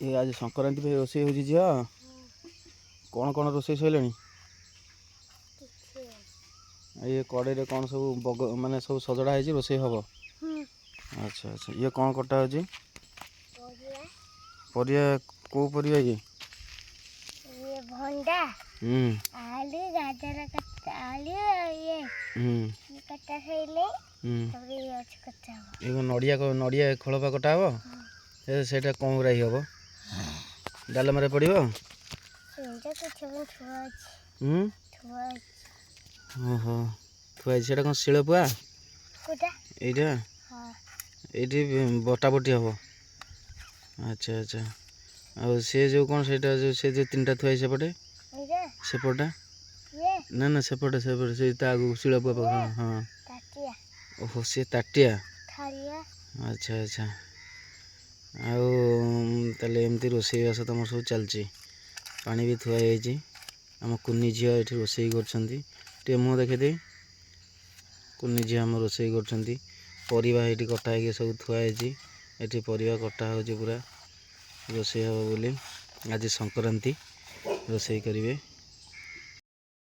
ये आज संक्रांति पे रोषे हो झील कौन कौन रोषे सैलानी ये कड़े कौन सब बग माने सब सजड़ा है रोषे हम। अच्छा अच्छा ये कौन कटा हो परिया को परिया ये भंडा आलू गाजर आलू ये कटा सैले ये नड़िया खड़पा कटा हम से कौन राई हम डालमारे पड़ो ओहो थुआ से कौन शिलपुआ यहाँ ये बटाबटी हम। अच्छा अच्छा आ सी जो कौन से जो तीन टा थुआ सेपटे सेपटा ना ना सेपटे सेपटे से आगू शिलपुआ हाँ हाँ ओहो सी ताटिया अच्छा अच्छा आले एमती रोषेईबास तुम सब चलती पानी भी थुआई आम कुनी झील ये रोषे कर मुँह देखे कुनी झील आम रोषे कर कटा है सब थुआई ये परिवा कटा हो पूरा रोषे हम बोली आज संक्रांति रोषे करेंगे।